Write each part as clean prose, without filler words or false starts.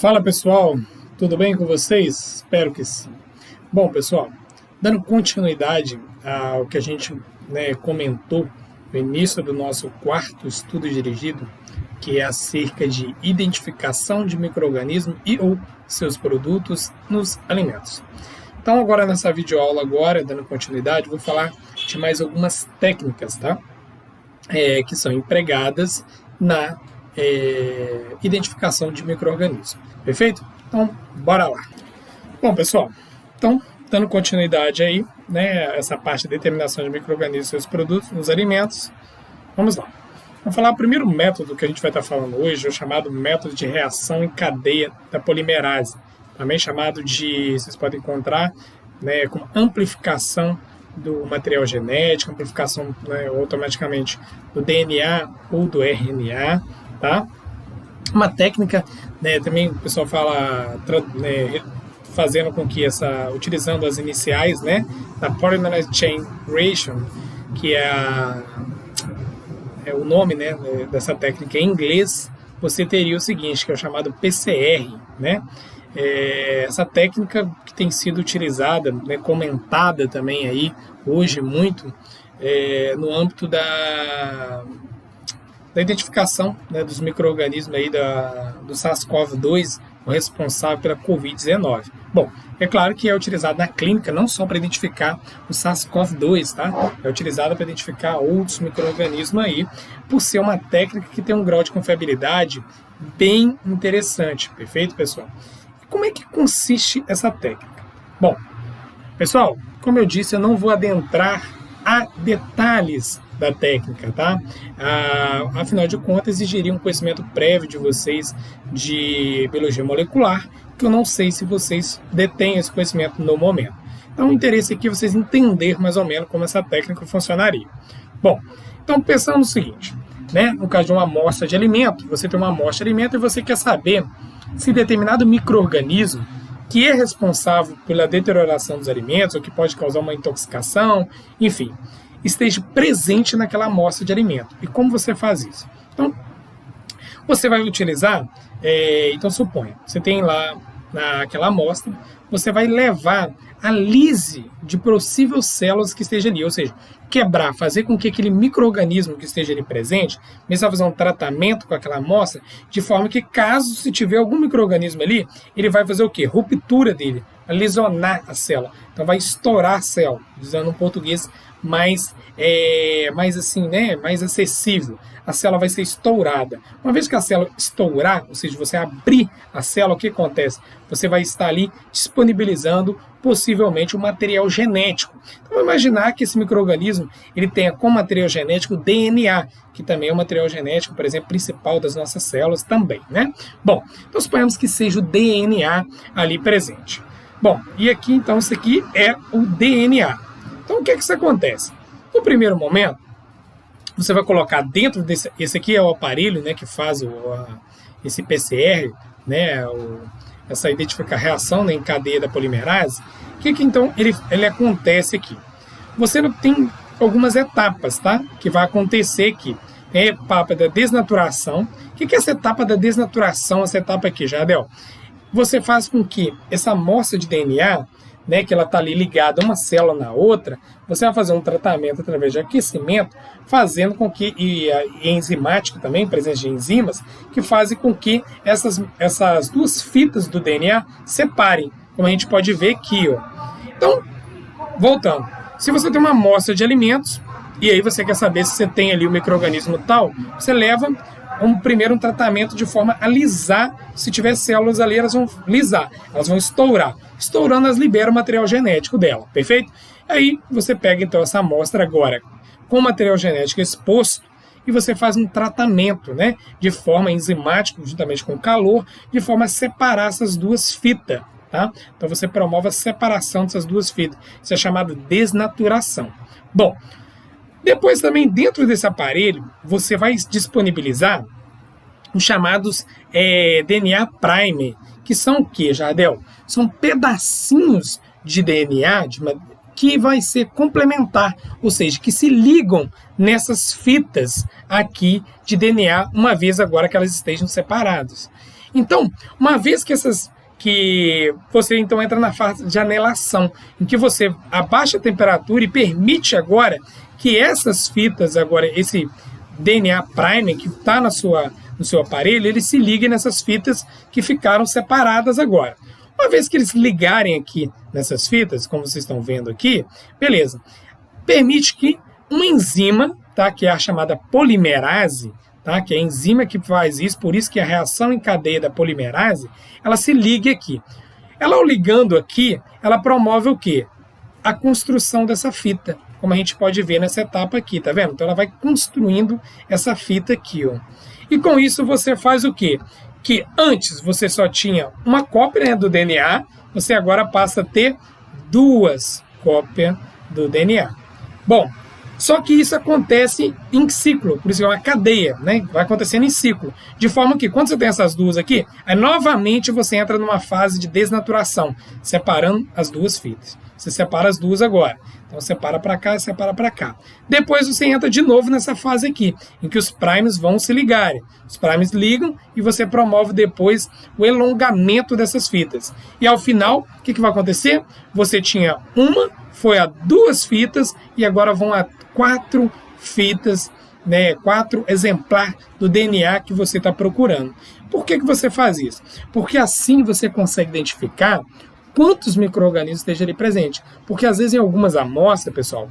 Fala pessoal, tudo bem com vocês? Espero que sim. Bom pessoal, dando continuidade ao que a gente comentou no início do nosso quarto estudo dirigido, que é acerca de identificação de micro-organismos e ou seus produtos nos alimentos. Então agora nessa videoaula, dando continuidade, vou falar de mais algumas técnicas, tá? Que são empregadas na identificação de micro-organismos. Perfeito? Então, bora lá. Bom, pessoal, então, dando continuidade aí, essa parte de determinação de micro-organismos e seus produtos nos alimentos, vamos lá. Vamos falar o primeiro método que a gente vai estar falando hoje, o chamado método de reação em cadeia da polimerase, também chamado de, vocês podem encontrar, como amplificação do material genético, amplificação automaticamente do DNA ou do RNA, tá? Uma técnica, também o pessoal fala, fazendo com que utilizando as iniciais, da Polymerase Chain Reaction, que é o nome, dessa técnica em inglês, você teria o seguinte, que é o chamado PCR, essa técnica que tem sido utilizada, comentada também aí hoje muito no âmbito da identificação dos micro-organismos aí do SARS-CoV-2, o responsável pela Covid-19. Bom, é claro que é utilizado na clínica não só para identificar o SARS-CoV-2, tá? É utilizado para identificar outros micro-organismos aí, por ser uma técnica que tem um grau de confiabilidade bem interessante. Perfeito, pessoal? E como é que consiste essa técnica? Bom, pessoal, como eu disse, eu não vou adentrar a detalhes da técnica, tá? Afinal de contas, exigiria um conhecimento prévio de vocês de biologia molecular, que eu não sei se vocês detêm esse conhecimento no momento. Então, o interesse aqui é vocês entenderem mais ou menos como essa técnica funcionaria. Bom, então pensando no seguinte, no caso de uma amostra de alimento, você tem uma amostra de alimento e você quer saber se determinado micro-organismo que é responsável pela deterioração dos alimentos, ou que pode causar uma intoxicação, enfim, esteja presente naquela amostra de alimento. E como você faz isso? Então, você vai utilizar, então suponha, você tem lá naquela amostra, você vai levar a lise de possíveis células que esteja ali, ou seja, quebrar, fazer com que aquele micro-organismo que esteja ali presente, mesmo fazer um tratamento com aquela amostra, de forma que caso se tiver algum micro-organismo ali, ele vai fazer o quê? Ruptura dele, vai lesionar a célula, então vai estourar a célula, usando um português mais assim, mais acessível. A célula vai ser estourada. Uma vez que a célula estourar, ou seja, você abrir a célula, o que acontece? Você vai estar ali disponibilizando possivelmente o material genético. Então, vamos imaginar que esse micro-organismo ele tenha como material genético o DNA, que também é o material genético, por exemplo, principal das nossas células também, Bom, então suponhamos que seja o DNA ali presente. Bom, e aqui então isso aqui é o DNA. Então o que isso acontece? No primeiro momento, você vai colocar dentro desse, esse aqui é o aparelho, que faz esse PCR, essa identificação em cadeia da polimerase. O que então ele acontece aqui? Você tem algumas etapas, tá? Que vai acontecer aqui. Tem a etapa da desnaturação. O que é essa etapa da desnaturação, essa etapa aqui, Jardel? Você faz com que essa amostra de DNA, que ela está ali ligada uma célula na outra, você vai fazer um tratamento através de aquecimento, fazendo com que, e enzimático também, presença de enzimas, que fazem com que essas duas fitas do DNA separem, como a gente pode ver aqui, ó. Então, voltando, se você tem uma amostra de alimentos, e aí você quer saber se você tem ali o micro-organismo tal, você leva primeiro um tratamento de forma a lisar, se tiver células ali, elas vão lisar, elas vão estourar. Estourando, elas liberam o material genético dela, perfeito? Aí você pega então essa amostra agora com o material genético exposto e você faz um tratamento, de forma enzimática, juntamente com o calor, de forma a separar essas duas fitas, tá? Então você promove a separação dessas duas fitas. Isso é chamado desnaturação. Bom, depois também dentro desse aparelho você vai disponibilizar os chamados DNA primer, que são o que, Jardel? São pedacinhos de DNA que vai ser complementar, ou seja, que se ligam nessas fitas aqui de DNA, uma vez agora que elas estejam separadas. Então, uma vez que você então entra na fase de anelação, em que você abaixa a temperatura e permite agora que essas fitas, agora esse DNA primer que está no seu aparelho, ele se ligue nessas fitas que ficaram separadas agora. Uma vez que eles ligarem aqui nessas fitas, como vocês estão vendo aqui, beleza, permite que uma enzima, tá, que é a chamada polimerase, tá, que é a enzima que faz isso, por isso que a reação em cadeia da polimerase, ela se liga aqui. Ela, ao ligando aqui, ela promove o quê? A construção dessa fita, como a gente pode ver nessa etapa aqui, tá vendo? Então ela vai construindo essa fita aqui, ó. E com isso você faz o quê? Que antes você só tinha uma cópia, né, do DNA, você agora passa a ter 2 cópias do DNA. Bom, só que isso acontece em ciclo, por isso é uma cadeia, né? Vai acontecendo em ciclo. De forma que quando você tem essas duas aqui, aí novamente você entra numa fase de desnaturação, separando as duas fitas. Você separa as duas agora. Então separa para cá e separa para cá. Depois você entra de novo nessa fase aqui, em que os primes vão se ligarem. Os primes ligam e você promove depois o elongamento dessas fitas. E ao final, o que vai acontecer? Você tinha uma, foi a 2 fitas e agora vão a 4 fitas, né, 4 exemplares do DNA que você está procurando. Por que você faz isso? Porque assim você consegue identificar quantos micro-organismos estejam ali presentes. Porque às vezes em algumas amostras, pessoal,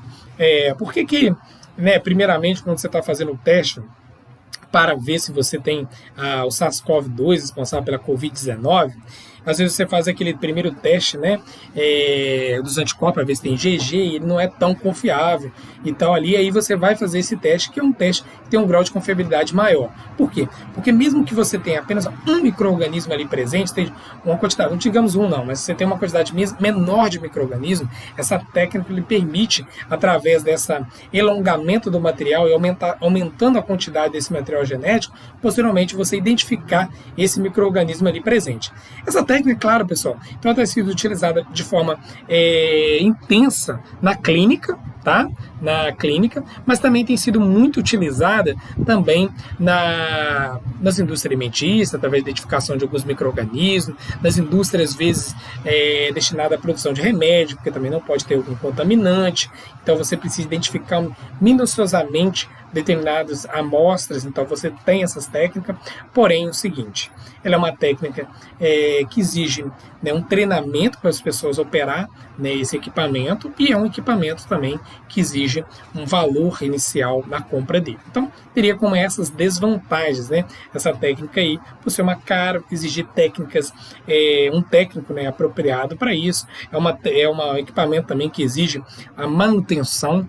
por que, né, primeiramente, quando você está fazendo o teste para ver se você tem o SARS-CoV-2 responsável pela Covid-19, às vezes você faz aquele primeiro teste, né, dos anticorpos para ver se tem IgG, e ele não é tão confiável e tal ali, aí você vai fazer esse teste, que é um teste que tem um grau de confiabilidade maior. Por quê? Porque mesmo que você tenha apenas um micro-organismo ali presente, tem uma quantidade, não digamos um não, mas você tem uma quantidade menor de micro-organismo, essa técnica lhe permite, através desse elongamento do material e aumentando a quantidade desse material genético, posteriormente você identificar esse micro-organismo ali presente. Essa técnica, claro, pessoal, então tem sido utilizada de forma intensa na clínica, tá? Na clínica, mas também tem sido muito utilizada também nas indústrias alimentícias, através da identificação de alguns micro-organismos, nas indústrias, às vezes, destinadas à produção de remédio, porque também não pode ter algum contaminante, então você precisa identificar minuciosamente determinadas amostras, então você tem essas técnicas, porém o seguinte, ela é uma técnica que exige, né, um treinamento para as pessoas operar, né, esse equipamento, e é um equipamento também que exige um valor inicial na compra dele. Então, teria como essas desvantagens, né, essa técnica aí, por ser uma cara, exigir técnicas, um técnico, né, apropriado para isso, é um equipamento também que exige a manutenção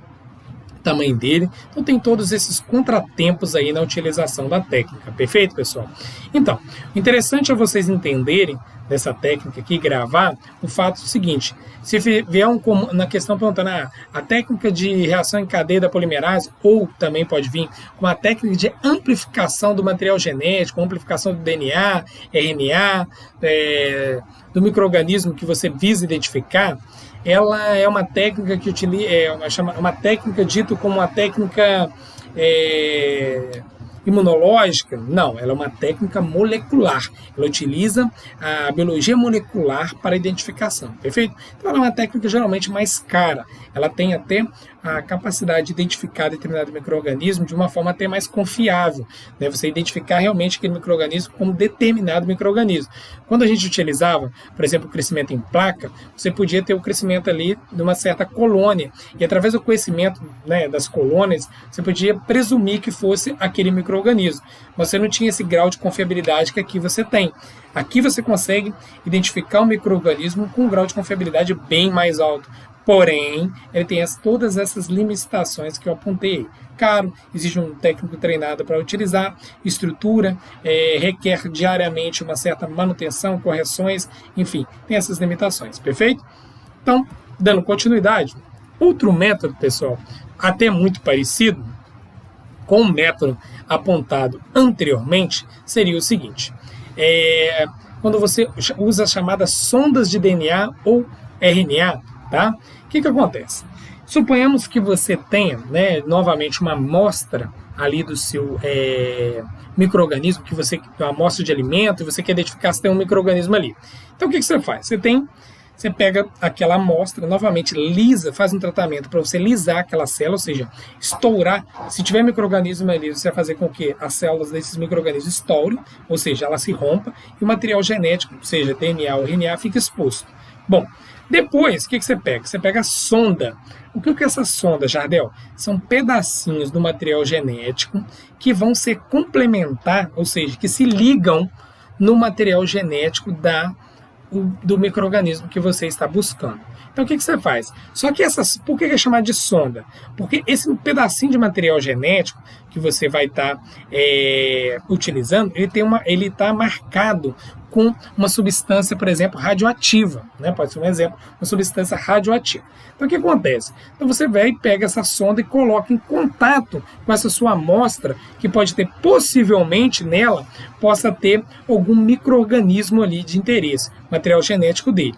tamanho dele, então tem todos esses contratempos aí na utilização da técnica, perfeito, pessoal? Então, o interessante é vocês entenderem dessa técnica aqui, gravar, o fato seguinte, se vier na questão perguntando a técnica de reação em cadeia da polimerase, ou também pode vir com a técnica de amplificação do material genético, amplificação do DNA, RNA, do micro-organismo que você visa identificar, ela é uma técnica que utiliza, uma técnica dita como uma técnica imunológica. Não, ela é uma técnica molecular. Ela utiliza a biologia molecular para identificação, perfeito? Então ela é uma técnica geralmente mais cara. Ela tem até a capacidade de identificar determinado micro-organismo de uma forma até mais confiável, né? Você identificar realmente aquele micro-organismo como determinado micro-organismo. Quando a gente utilizava, por exemplo, o crescimento em placa, você podia ter o crescimento ali de uma certa colônia, e através do conhecimento, né, das colônias, você podia presumir que fosse aquele micro-organismo. Você não tinha esse grau de confiabilidade que aqui você tem. Aqui você consegue identificar um micro-organismo com um grau de confiabilidade bem mais alto. Porém, ele tem todas essas limitações que eu apontei. Caro, exige um técnico treinado para utilizar, estrutura, requer diariamente uma certa manutenção, correções, enfim, tem essas limitações, perfeito? Então, dando continuidade, outro método, pessoal, até muito parecido com o método apontado anteriormente, seria o seguinte, quando você usa as chamadas sondas de DNA ou RNA, tá? O que acontece? Suponhamos que você tenha, né, novamente uma amostra ali do seu micro-organismo, uma amostra de alimento, e você quer identificar se tem um micro-organismo ali. Então, o que você faz? Você pega aquela amostra, novamente lisa, faz um tratamento para você lisar aquela célula, ou seja, estourar. Se tiver micro-organismo ali, você vai fazer com que as células desses micro-organismos estourem, ou seja, ela se rompa, e o material genético, seja DNA ou RNA, fica exposto. Bom, depois, o que você pega? Você pega a sonda. O que é essa sonda, Jardel? São pedacinhos do material genético que vão se complementar, ou seja, que se ligam no material genético do micro-organismo que você está buscando. Então, o que você faz? Só que por que é chamado de sonda? Porque esse pedacinho de material genético que você vai estar utilizando, ele está marcado com uma substância, por exemplo, radioativa, né? Pode ser um exemplo, uma substância radioativa. Então, o que acontece? Então, você vai e pega essa sonda e coloca em contato com essa sua amostra, que pode ter, possivelmente, nela, possa ter algum micro-organismo ali de interesse, material genético dele.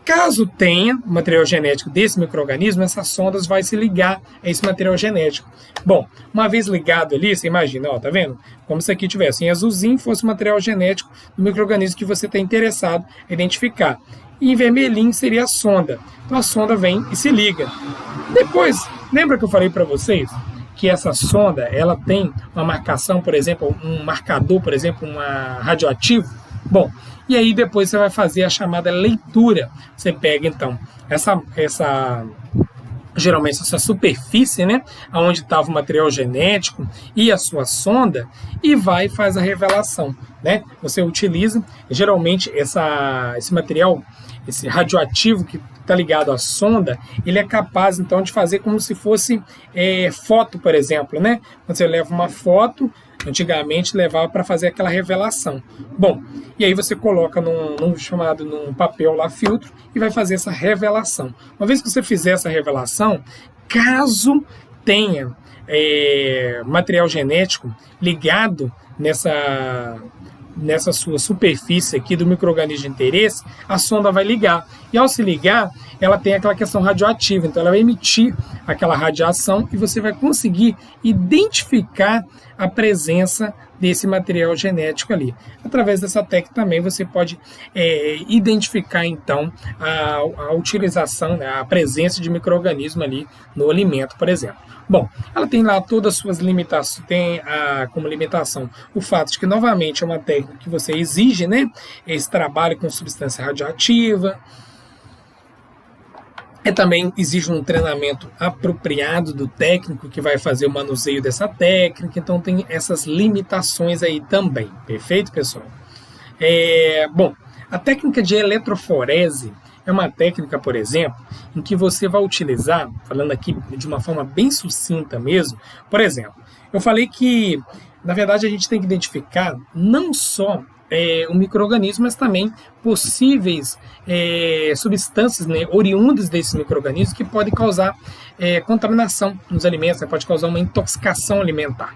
Caso tenha material genético desse micro-organismo, essas sondas vai se ligar a esse material genético. Bom, uma vez ligado ali, você imagina, ó, tá vendo? Como se aqui tivesse em azulzinho, fosse o material genético do micro-organismo que você está interessado em identificar. E em vermelhinho seria a sonda. Então a sonda vem e se liga. Depois, lembra que eu falei para vocês que essa sonda, ela tem uma marcação, por exemplo, um marcador, por exemplo, radioativo? Bom, e aí depois você vai fazer a chamada leitura. Você pega então geralmente essa superfície, né, onde estava o material genético e a sua sonda, e vai e faz a revelação, né? Você utiliza geralmente esse material, esse radioativo que está ligado à sonda, ele é capaz então de fazer como se fosse foto, por exemplo, né? Você leva uma foto. Antigamente levava para fazer aquela revelação. Bom, e aí você coloca num papel lá, filtro, e vai fazer essa revelação. Uma vez que você fizer essa revelação, caso tenha material genético ligado nessa sua superfície aqui do micro-organismo de interesse, a sonda vai ligar. E ao se ligar, ela tem aquela questão radioativa, então ela vai emitir aquela radiação e você vai conseguir identificar a presença desse material genético ali. Através dessa técnica também você pode identificar então a utilização, né, a presença de micro-organismo ali no alimento, por exemplo. Bom, ela tem lá todas as suas limitações, tem como limitação o fato de que novamente é uma técnica que você exige, né, esse trabalho com substância radioativa. Também exige um treinamento apropriado do técnico que vai fazer o manuseio dessa técnica, então tem essas limitações aí também, perfeito, pessoal? Bom, a técnica de eletroforese é uma técnica, por exemplo, em que você vai utilizar, falando aqui de uma forma bem sucinta mesmo, por exemplo, eu falei que, na verdade, a gente tem que identificar não só o micro-organismo, mas também possíveis substâncias, né, oriundas desses micro-organismos que podem causar contaminação nos alimentos, né, pode causar uma intoxicação alimentar.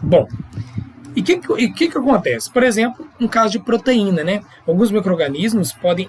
Bom, e o que acontece? Por exemplo, um caso de proteína, né? Alguns micro-organismos podem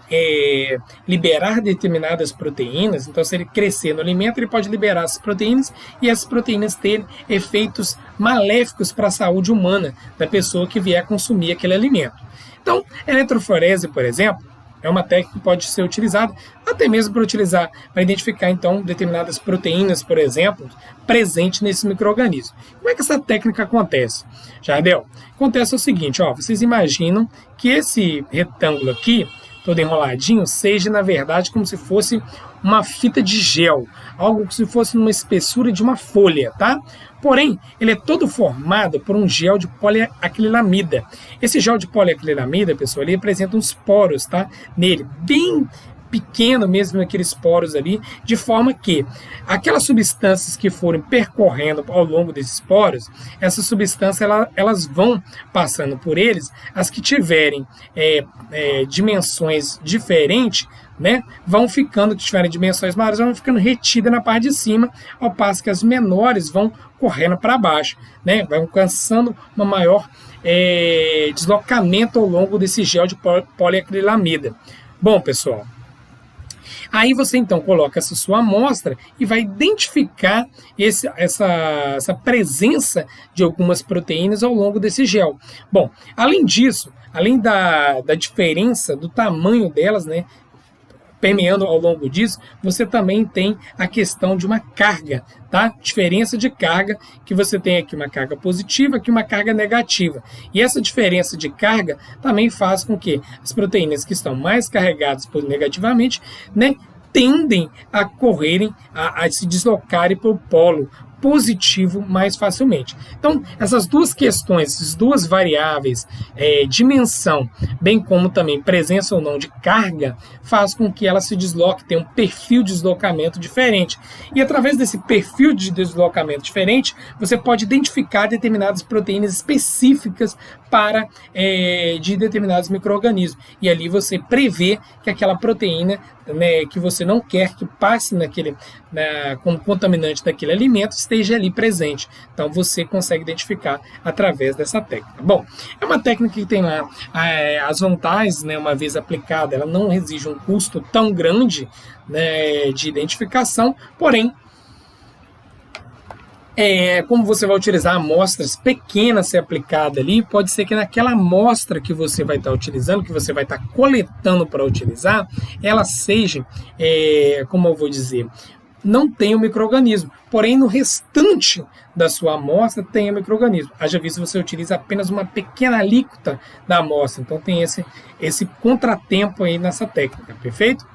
liberar determinadas proteínas, então se ele crescer no alimento, ele pode liberar essas proteínas e essas proteínas terem efeitos maléficos para a saúde humana da pessoa que vier consumir aquele alimento. Então, a eletroforese, por exemplo, é uma técnica que pode ser utilizada até mesmo para identificar, então, determinadas proteínas, por exemplo, presentes nesse micro-organismo. Como é que essa técnica acontece? Jardel, acontece o seguinte, ó, vocês imaginam que esse retângulo aqui, todo enroladinho, seja, na verdade, como se fosse uma fita de gel, algo como se fosse uma espessura de uma folha, tá? Porém, ele é todo formado por um gel de poliacrilamida. Esse gel de poliacrilamida, pessoal, ele apresenta uns poros, tá? Nele, bem pequeno mesmo naqueles poros ali, de forma que aquelas substâncias que forem percorrendo ao longo desses poros, essas substâncias elas vão passando por eles, as que tiverem dimensões diferentes, né, vão ficando, que tiverem dimensões maiores, vão ficando retidas na parte de cima, ao passo que as menores vão correndo para baixo, né, vai alcançando uma maior deslocamento ao longo desse gel de poliacrilamida. Bom, pessoal, Aí você então coloca essa sua amostra e vai identificar essa presença de algumas proteínas ao longo desse gel. Bom, além disso, além da diferença do tamanho delas, né, permeando ao longo disso, você também tem a questão de uma carga, tá? Diferença de carga, que você tem aqui uma carga positiva, aqui uma carga negativa. E essa diferença de carga também faz com que as proteínas que estão mais carregadas negativamente, né, tendem a correrem, a se deslocarem para o polo positivo mais facilmente. Então, essas duas questões, essas duas variáveis, dimensão, bem como também presença ou não de carga, faz com que ela se desloque, tenha um perfil de deslocamento diferente. E através desse perfil de deslocamento diferente, você pode identificar determinadas proteínas específicas para de determinados micro-organismos. E ali você prevê que aquela proteína, né, que você não quer que passe como contaminante daquele alimento esteja ali presente. Então você consegue identificar através dessa técnica. Bom, é uma técnica que tem lá as vantagens, né, uma vez aplicada, ela não exige um custo tão grande, né, de identificação, porém, como você vai utilizar amostras pequenas ser aplicada ali, pode ser que naquela amostra que você vai estar utilizando, que você vai estar coletando para utilizar, ela seja, como eu vou dizer, não tenha o micro-organismo, porém no restante da sua amostra tem o micro-organismo. Haja visto você utiliza apenas uma pequena alíquota da amostra, então tem esse contratempo aí nessa técnica, perfeito?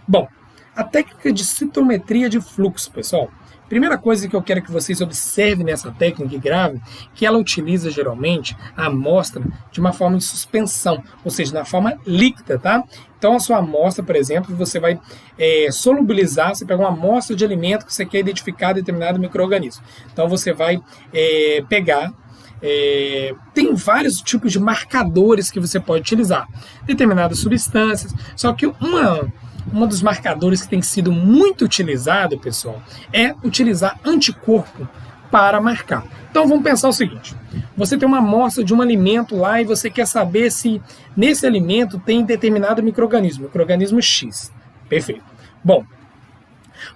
Bom, a técnica de citometria de fluxo, pessoal. Primeira coisa que eu quero que vocês observem nessa técnica e gravem, que ela utiliza geralmente a amostra de uma forma de suspensão, ou seja, na forma líquida, tá? Então a sua amostra, por exemplo, você vai solubilizar, você pega uma amostra de alimento que você quer identificar determinado micro-organismo. Então você vai pegar, tem vários tipos de marcadores que você pode utilizar, determinadas substâncias, só que um dos marcadores que tem sido muito utilizado, pessoal, é utilizar anticorpo para marcar. Então vamos pensar o seguinte, você tem uma amostra de um alimento lá e você quer saber se nesse alimento tem determinado micro-organismo X. Perfeito. Bom,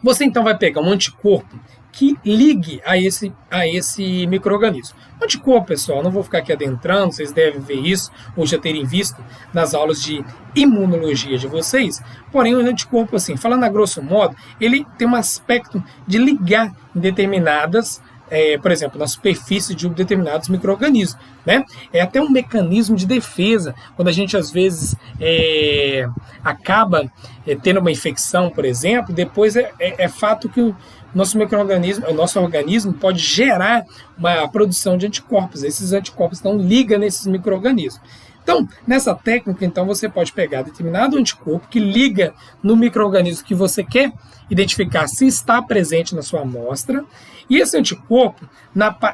você então vai pegar um anticorpo que ligue a esse micro-organismo. Anticorpo, pessoal, não vou ficar aqui adentrando, vocês devem ver isso, ou já terem visto nas aulas de imunologia de vocês, porém o anticorpo, assim, falando a grosso modo, ele tem um aspecto de ligar em determinadas, por exemplo, na superfície de determinados micro-organismos, né? É até um mecanismo de defesa, quando a gente às vezes acaba tendo uma infecção, por exemplo, depois é fato que o nosso organismo pode gerar uma produção de anticorpos. Esses anticorpos então ligam nesses micro-organismos. Então, nessa técnica, então, você pode pegar determinado anticorpo que liga no micro-organismo que você quer identificar se está presente na sua amostra. E esse anticorpo,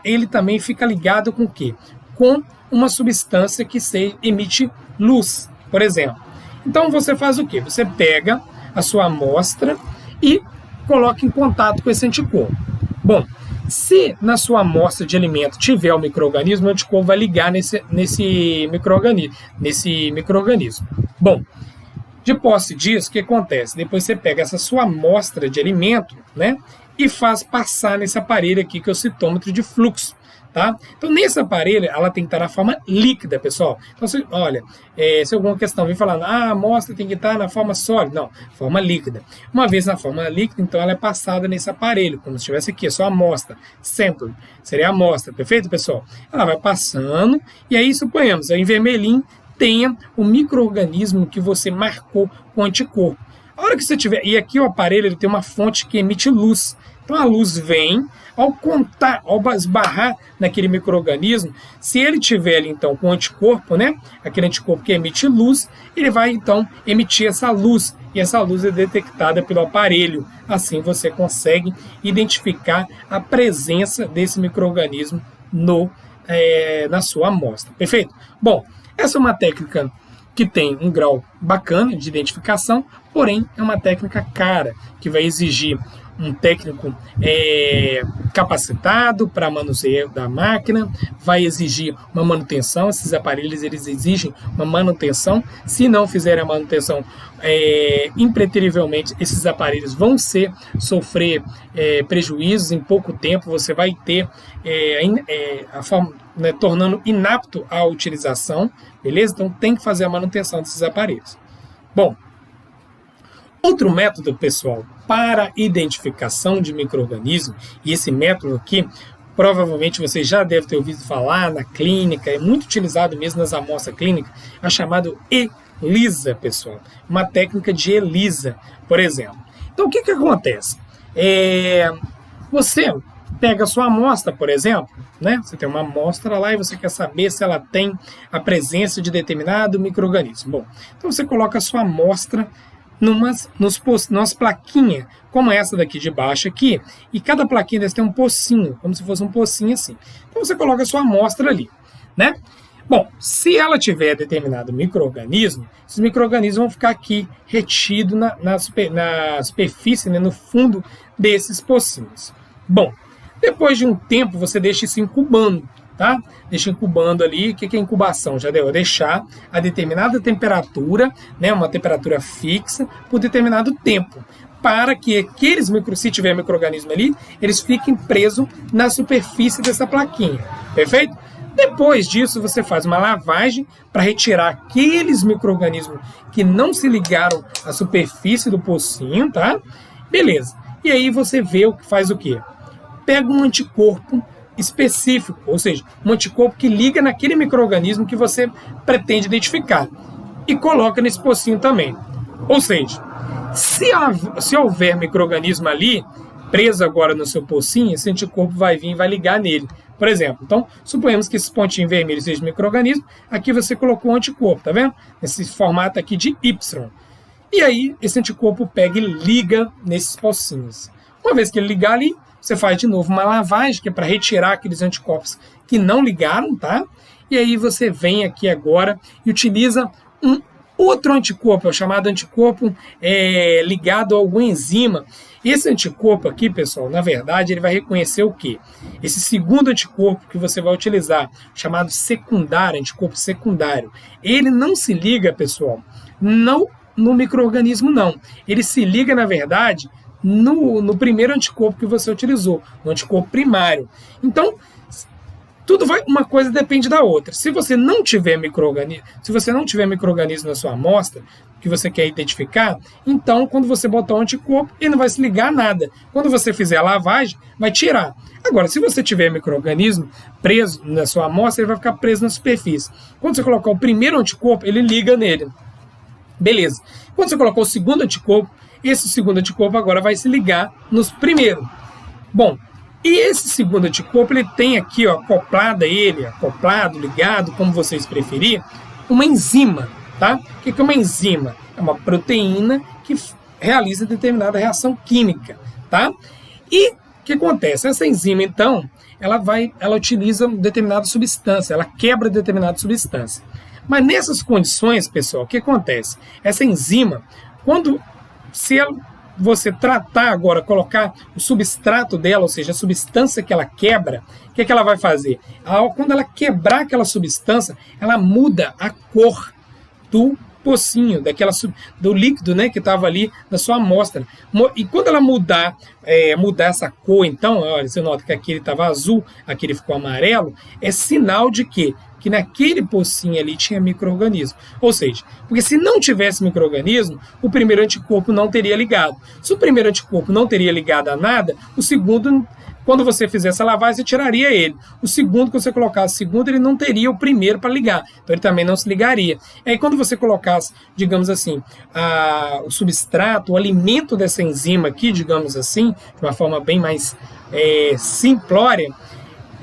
ele também fica ligado com o quê? Com uma substância que emite luz, por exemplo. Então, você faz o quê? Você pega a sua amostra e coloque em contato com esse anticorpo. Bom, se na sua amostra de alimento tiver o micro-organismo, o anticorpo vai ligar nesse micro-organismo. Bom, de posse disso, o que acontece? Depois você pega essa sua amostra de alimento, né, e faz passar nesse aparelho aqui, que é o citômetro de fluxo. Tá? Então, nesse aparelho, ela tem que estar na forma líquida, pessoal. Então, olha, se alguma questão vem falando, a amostra tem que estar na forma sólida. Não, forma líquida. Uma vez na forma líquida, então ela é passada nesse aparelho, como se estivesse aqui, só a amostra, sample, seria a amostra, perfeito, pessoal? Ela vai passando, e aí, suponhamos, em vermelhinho, tenha o micro-organismo que você marcou com anticorpo. A hora que você tiver, e aqui o aparelho ele tem uma fonte que emite luz. Então a luz vem, ao esbarrar naquele micro-organismo, se ele tiver ali, então, com anticorpo, né, aquele anticorpo que emite luz, ele vai então emitir essa luz, e essa luz é detectada pelo aparelho. Assim você consegue identificar a presença desse micro-organismo na sua amostra. Perfeito? Bom, essa é uma técnica que tem um grau bacana de identificação, porém é uma técnica cara, que vai exigir um técnico capacitado para manuseio da máquina, vai exigir uma manutenção, esses aparelhos eles exigem uma manutenção, se não fizerem a manutenção, impreterivelmente esses aparelhos vão sofrer prejuízos em pouco tempo, você vai ter a forma, né, tornando inapto a utilização, beleza? Então tem que fazer a manutenção desses aparelhos. Bom, outro método, pessoal, para identificação de micro-organismos, e esse método aqui, provavelmente você já deve ter ouvido falar na clínica, é muito utilizado mesmo nas amostras clínicas, é chamado ELISA, pessoal. Uma técnica de ELISA, por exemplo. Então, o que acontece? Você pega a sua amostra, por exemplo, né? Você tem uma amostra lá e você quer saber se ela tem a presença de determinado micro-organismo. Bom, então você coloca a sua amostra numas plaquinhas, como essa daqui de baixo aqui, e cada plaquinha dessa tem um pocinho, como se fosse um pocinho assim. Então você coloca a sua amostra ali, né? Bom, se ela tiver determinado micro-organismo, esses micro-organismos vão ficar aqui retidos na superfície, né, no fundo desses pocinhos. Bom, depois de um tempo você deixa isso incubando, tá? Deixa incubando ali. O que é incubação? Já deu, deixar a determinada temperatura, né, uma temperatura fixa, por determinado tempo, para que aqueles se tiver micro-organismo ali, eles fiquem presos na superfície dessa plaquinha, perfeito? Depois disso, você faz uma lavagem para retirar aqueles micro-organismos que não se ligaram à superfície do pocinho, tá? Beleza. E aí você faz o quê? Pega um anticorpo específico, ou seja, um anticorpo que liga naquele micro-organismo que você pretende identificar e coloca nesse pocinho também. Ou seja, se houver micro-organismo ali, preso agora no seu pocinho, esse anticorpo vai vir e vai ligar nele. Por exemplo, então, suponhamos que esse pontinho vermelho seja micro-organismo, aqui você colocou um anticorpo, tá vendo? Nesse formato aqui de Y. E aí, esse anticorpo pega e liga nesses pocinhos. Uma vez que ele ligar ali, você faz de novo uma lavagem, que é para retirar aqueles anticorpos que não ligaram, tá? E aí você vem aqui agora e utiliza um outro anticorpo, é o chamado anticorpo ligado a alguma enzima. Esse anticorpo aqui, pessoal, na verdade, ele vai reconhecer o quê? Esse segundo anticorpo que você vai utilizar, chamado secundário, anticorpo secundário, ele não se liga, pessoal, não no micro-organismo, não. Ele se liga, na verdade, no primeiro anticorpo que você utilizou, no anticorpo primário. Então, uma coisa depende da outra. Se você não tiver micro-organismo na sua amostra, que você quer identificar, então, quando você botar um anticorpo, ele não vai se ligar a nada. Quando você fizer a lavagem, vai tirar. Agora, se você tiver micro-organismo preso na sua amostra, ele vai ficar preso na superfície. Quando você colocar o primeiro anticorpo, ele liga nele. Beleza. Quando você colocar o segundo anticorpo, esse segundo anticorpo agora vai se ligar nos primeiros. Bom, e esse segundo anticorpo, ele tem aqui, ó, acoplado, ligado, como vocês preferirem, uma enzima, tá? O que é uma enzima? É uma proteína que realiza determinada reação química, tá? E o que acontece? Essa enzima, então, ela utiliza determinada substância, ela quebra determinada substância. Mas nessas condições, pessoal, o que acontece? Essa enzima, você tratar agora, colocar o substrato dela, ou seja, a substância que ela quebra, o que ela vai fazer? Quando ela quebrar aquela substância, ela muda a cor do pocinho, do líquido, né, que estava ali na sua amostra. E quando ela mudar essa cor, então, olha, você nota que aqui ele estava azul, aqui ele ficou amarelo, é sinal de quê? Que naquele pocinho ali tinha micro-organismo. Ou seja, porque se não tivesse micro-organismo, o primeiro anticorpo não teria ligado. Se o primeiro anticorpo não teria ligado a nada, o segundo, quando você fizesse a lavagem, você tiraria ele. O segundo, quando você colocasse o segundo, ele não teria o primeiro para ligar. Então ele também não se ligaria. E aí quando você colocasse, digamos assim, o substrato, o alimento dessa enzima aqui, digamos assim, de uma forma bem mais simplória,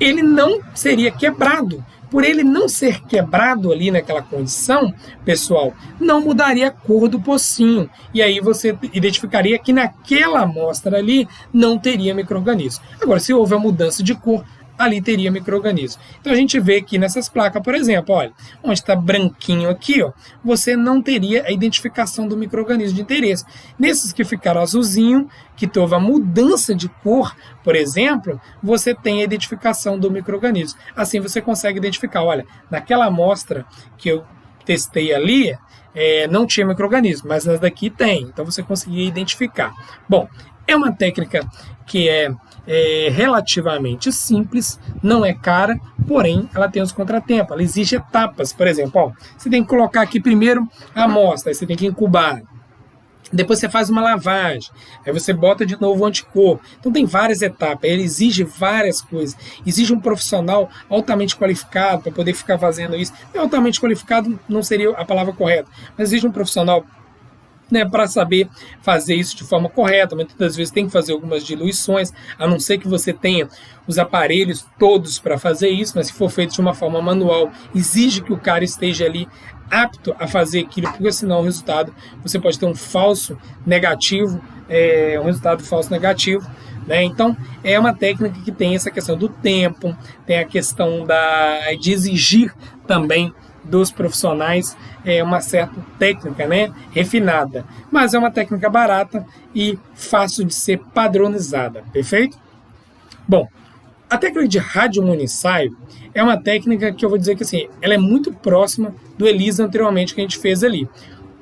ele não seria quebrado. Por ele não ser quebrado ali naquela condição, pessoal, não mudaria a cor do pocinho. E aí você identificaria que naquela amostra ali não teria micro-organismo. Agora, se houve a mudança de cor, ali teria micro-organismo. Então a gente vê aqui nessas placas, por exemplo, olha, onde está branquinho aqui, ó, você não teria a identificação do micro-organismo de interesse. Nesses que ficaram azulzinho, que houve a mudança de cor, por exemplo, você tem a identificação do micro-organismo. Assim você consegue identificar, olha, naquela amostra que eu testei ali, não tinha micro-organismo, mas nas daqui tem, então você conseguia identificar. Bom, é uma técnica que é relativamente simples, não é cara, porém ela tem os contratempos, ela exige etapas. Por exemplo, ó, você tem que colocar aqui primeiro a amostra, aí você tem que incubar. Depois você faz uma lavagem, aí você bota de novo o anticorpo. Então tem várias etapas, ele exige várias coisas. Exige um profissional altamente qualificado para poder ficar fazendo isso. Altamente qualificado não seria a palavra correta, mas exige um profissional, né, para saber fazer isso de forma correta. Muitas das vezes tem que fazer algumas diluições, a não ser que você tenha os aparelhos todos para fazer isso, mas se for feito de uma forma manual, exige que o cara esteja ali apto a fazer aquilo, porque senão o resultado, você pode ter um falso negativo, um resultado falso negativo, né? Então, é uma técnica que tem essa questão do tempo, tem a questão de exigir também dos profissionais uma certa técnica, né, refinada, mas é uma técnica barata e fácil de ser padronizada, perfeito? Bom, a técnica de radiomunisaio é uma técnica que eu vou dizer que assim, ela é muito próxima do ELISA anteriormente que a gente fez ali.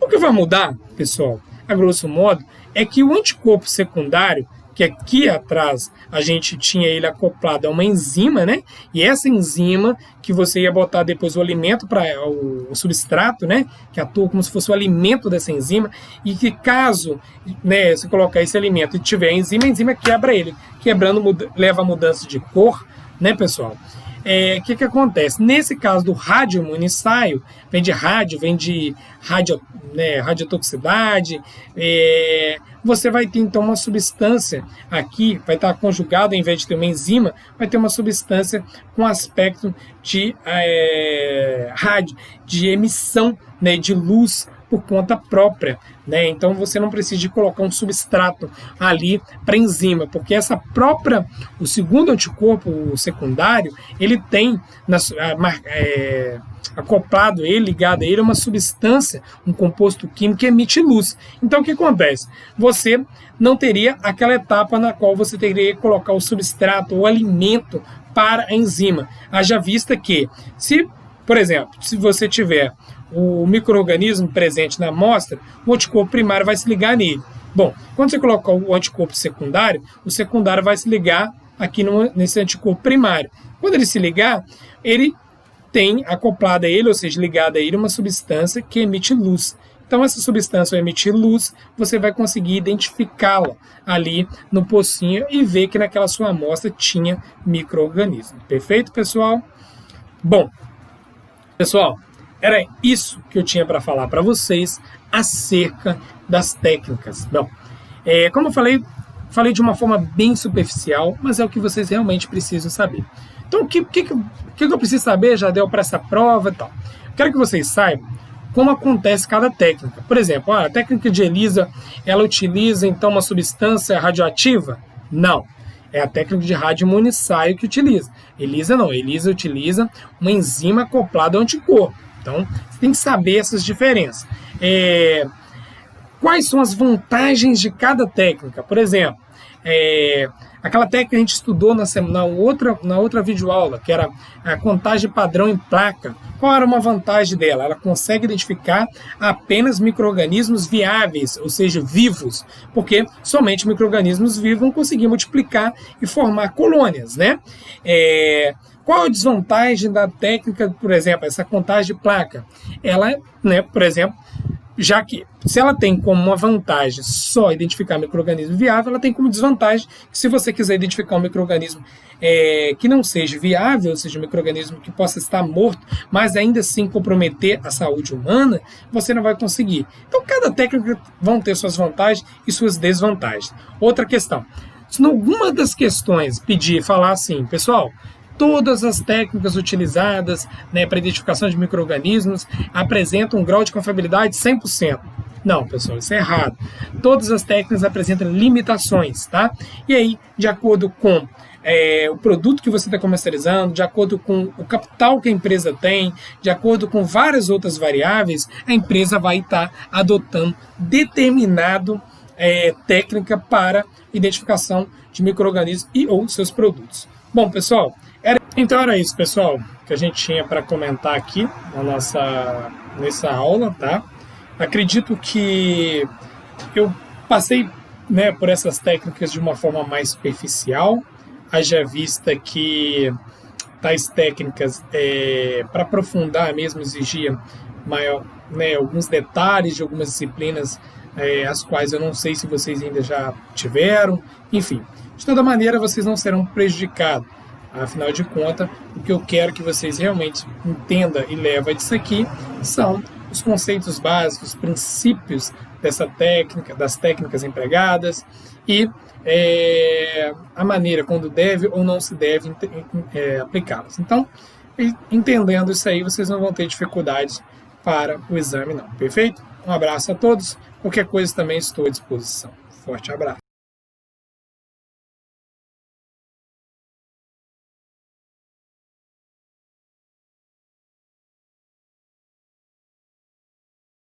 O que vai mudar, pessoal, a grosso modo, é que o anticorpo secundário, que aqui atrás a gente tinha ele acoplado a uma enzima, né? E essa enzima que você ia botar depois o alimento para o substrato, né? Que atua como se fosse o alimento dessa enzima, e que caso, né, você colocar esse alimento e tiver a enzima quebra ele, quebrando leva a mudança de cor, né, pessoal? Que acontece? Nesse caso do radiomunisaio, vem de radiotoxicidade, você vai ter então uma substância aqui, vai estar conjugada, ao invés de ter uma enzima, vai ter uma substância com aspecto de rádio, de emissão, né, de luz por conta própria, né? Então você não precisa de colocar um substrato ali para enzima, porque o segundo anticorpo, o secundário, ele tem acoplado ligado a ele uma substância, um composto químico que emite luz. Então o que acontece? Você não teria aquela etapa na qual você teria que colocar o substrato, o alimento para a enzima. Haja vista que, por exemplo, se você tiver o micro-organismo presente na amostra, o anticorpo primário vai se ligar nele. Bom, quando você colocar o anticorpo secundário, o secundário vai se ligar aqui nesse anticorpo primário. Quando ele se ligar, ele tem acoplada a ele, ou seja, ligada a ele, uma substância que emite luz. Então, essa substância vai emitir luz, você vai conseguir identificá-la ali no pocinho e ver que naquela sua amostra tinha micro-organismo. Perfeito, pessoal? Bom, pessoal, era isso que eu tinha para falar para vocês acerca das técnicas. Bom, como eu falei de uma forma bem superficial, mas é o que vocês realmente precisam saber. Então, o que eu preciso saber? Já deu para essa prova e tal. Quero que vocês saibam como acontece cada técnica. Por exemplo, a técnica de ELISA, ela utiliza então uma substância radioativa? Não. É a técnica de radiomunisaio que utiliza. ELISA não. ELISA utiliza uma enzima acoplada ao anticorpo. Então, você tem que saber essas diferenças. Quais são as vantagens de cada técnica? Por exemplo, aquela técnica que a gente estudou na outra videoaula, que era a contagem padrão em placa. Qual era uma vantagem dela? Ela consegue identificar apenas micro-organismos viáveis, ou seja, vivos, porque somente micro-organismos vivos vão conseguir multiplicar e formar colônias, né? Qual a desvantagem da técnica, por exemplo, essa contagem de placa? Ela, né, por exemplo, já que se ela tem como uma vantagem só identificar micro-organismo viável, ela tem como desvantagem que se você quiser identificar um micro-organismo que não seja viável, ou seja, um micro-organismo que possa estar morto, mas ainda assim comprometer a saúde humana, você não vai conseguir. Então, cada técnica vão ter suas vantagens e suas desvantagens. Outra questão, se alguma das questões falar assim, pessoal, todas as técnicas utilizadas, né, para identificação de micro-organismos apresentam um grau de confiabilidade 100%. Não, pessoal, isso é errado. Todas as técnicas apresentam limitações, tá? E aí, de acordo com o produto que você está comercializando, de acordo com o capital que a empresa tem, de acordo com várias outras variáveis, a empresa vai estar adotando determinado técnica para identificação de micro-organismos e ou seus produtos. Bom, pessoal, então era isso, pessoal, que a gente tinha para comentar aqui nessa aula, tá? Acredito que eu passei, né, por essas técnicas de uma forma mais superficial, haja vista que tais técnicas, para aprofundar mesmo, exigia maior, né, alguns detalhes de algumas disciplinas, as quais eu não sei se vocês ainda já tiveram. Enfim, de toda maneira, vocês não serão prejudicados. Afinal de contas, o que eu quero que vocês realmente entendam e levem disso aqui são os conceitos básicos, os princípios dessa técnica, das técnicas empregadas e a maneira quando deve ou não se deve aplicá-las. Então, entendendo isso aí, vocês não vão ter dificuldades para o exame, não. Perfeito? Um abraço a todos. Qualquer coisa também estou à disposição. Forte abraço.